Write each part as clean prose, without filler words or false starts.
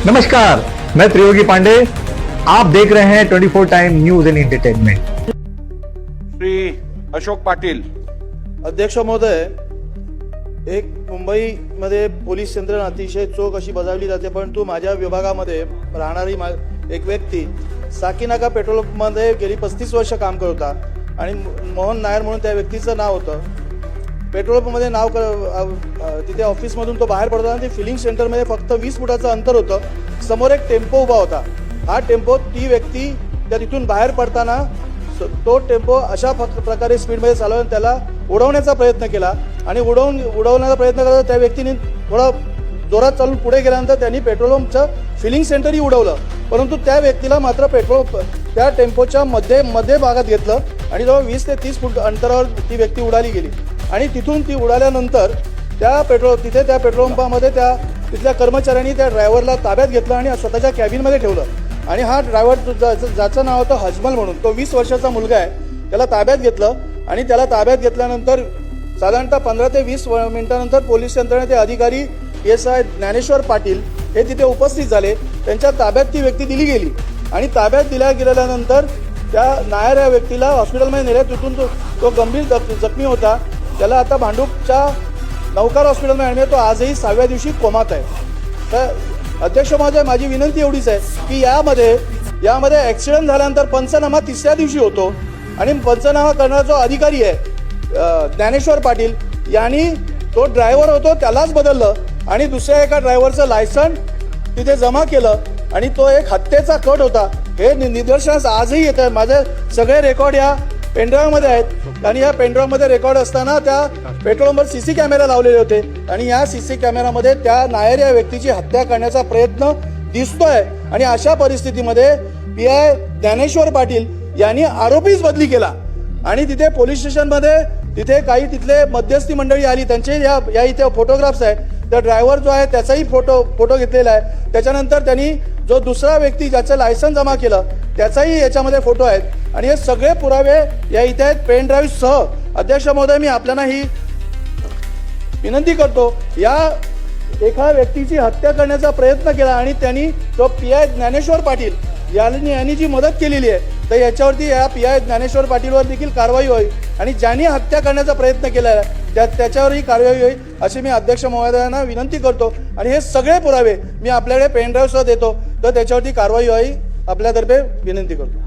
नमस्कार, मैं त्रियोगी पांडे। आप देख रहे हैं 24 time news end entertainment. Shri Ashok Patil. अध्यक्ष महोदय, एक मुंबईमध्ये पोलीस यंत्रणा अतिशय चोख अशी बजावली जाते, परंतु माझ्या विभागामध्ये राहणारी एक व्यक्ती साकीनाका पेट्रोल पंपमध्ये गेली 35 वर्ष काम करत होता आणि मोहन नायर म्हणून त्या व्यक्तीचं नाव होतं। पेट्रोल पंपमध्ये तिथे ऑफिसमधून तो बाहेर पडताना ते फिलिंग सेंटरमध्ये फक्त 20 फुटाचं अंतर होतं। समोर एक टेम्पो उभा होता। हा टेम्पो ती व्यक्ती त्या तिथून बाहेर पडताना तो टेम्पो अशा प्रकारे स्पीडमध्ये चालवून त्याला उडवण्याचा प्रयत्न केला आणि उडवण्याचा प्रयत्न करता त्या व्यक्तीने थोडा जोरात चालून पुढे गेल्यानंतर त्यांनी पेट्रोल पंपचं फिलिंग सेंटरही उडवलं, परंतु त्या व्यक्तीला मात्र त्या टेम्पोच्या मध्ये भागात घेतलं आणि जवळ 20 ते 30 फूट अंतरावर ती व्यक्ती उडाली गेली आणि तिथून ती उडाल्यानंतर त्या पेट्रोल पंपामध्ये तिथल्या कर्मचाऱ्यांनी त्या ड्रायव्हरला ताब्यात घेतलं आणि स्वतःच्या कॅबिनमध्ये ठेवलं आणि हा ड्रायव्हर ज्याचं नाव होतं हजमल म्हणून, तो 20 वर्षाचा मुलगा आहे, त्याला ताब्यात घेतलं आणि त्याला ताब्यात घेतल्यानंतर साधारणतः 15 ते 20 मिनिटांनंतर पोलीस यंत्रणेचे अधिकारी PSI ज्ञानेश्वर पाटील हे तिथे उपस्थित झाले। त्यांच्या ताब्यात ती व्यक्ती दिली गेली आणि ताब्यात गेल्यानंतर त्या नायर या व्यक्तीला हॉस्पिटलमध्ये नेले। तिथून तो गंभीर जखमी होता। त्याला आता भांडूपच्या नौकार हॉस्पिटलमध्ये आणले। तो आजही 6व्या दिवशी कोमात आहे। तर अध्यक्ष महोदय, माझी विनंती एवढीच आहे की यामध्ये ॲक्सिडेंट झाल्यानंतर पंचनामा 3ऱ्या दिवशी होतो आणि पंचनामा करणारा जो अधिकारी आहे ज्ञानेश्वर पाटील यांनी तो ड्रायव्हर होतो त्यालाच बदललं आणि दुसऱ्या एका ड्रायव्हरचं लायसन्स तिथे जमा केलं आणि तो एक हत्येचा कट होता। हे निदर्शनास आजही येत आहे। माझे सगळे रेकॉर्ड या पेनड्राईव्हमध्ये आहेत आणि या पेनड्राईव्हमध्ये रेकॉर्ड असताना त्या पेट्रोल पंपवर CC कॅमेरा लावलेले होते आणि या CC कॅमेरामध्ये त्या नायर या व्यक्तीची हत्या करण्याचा प्रयत्न दिसतोय आणि अशा परिस्थितीमध्ये PI ज्ञानेश्वर पाटील यांनी आरोपीच बदली केला आणि तिथे पोलीस स्टेशनमध्ये तिथले मध्यस्थी मंडळी आली, त्यांचे या इथे फोटोग्राफ्स आहेत। त्या ड्रायव्हर जो आहे त्याचाही फोटो घेतलेला आहे। त्याच्यानंतर त्यांनी जो दुसरा व्यक्ती ज्याचं लायसन्स जमा केलं त्याचाही याच्यामध्ये फोटो आहेत आणि हे सगळे पुरावे या इथे आहेत पेन ड्राईव्ह सह। अध्यक्ष महोदय, मी आपल्याला ही विनंती करतो, या एका व्यक्तीची हत्या करण्याचा प्रयत्न केला आणि त्यांनी तो PI ज्ञानेश्वर पाटील यांनी जी मदत केलेली आहे तर याच्यावरती या PI ज्ञानेश्वर पाटीलवर देखील कारवाई होईल आणि ज्यांनी हत्या करण्याचा प्रयत्न केला आहे त्याच्यावरही कारवाई होईल अशी मी अध्यक्ष महोदयांना विनंती करतो आणि हे सगळे पुरावे मी आपल्याकडे पेन ड्राईव्ह सह देतो, तर त्याच्यावरती कारवाई होईल आपल्यातर्फे विनंती करतो।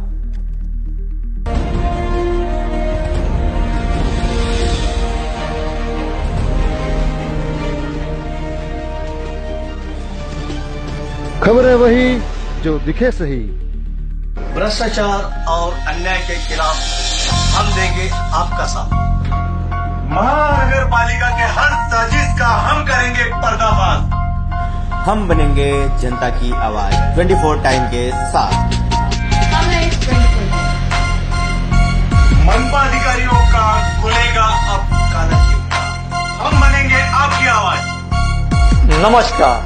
खबरें वही जो दिखे सही। भ्रष्टाचार और अन्याय के खिलाफ हम देंगे आपका साथ। महानगर पालिका के हर साजिश का हम करेंगे पर्दाफाश। हम बनेंगे जनता की आवाज 24 टाइम के साथ। मनपा अधिकारियों का खुलेगा अब काला चिट्ठा। हम बनेंगे आपकी आवाज। नमस्कार,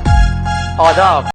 आदाब।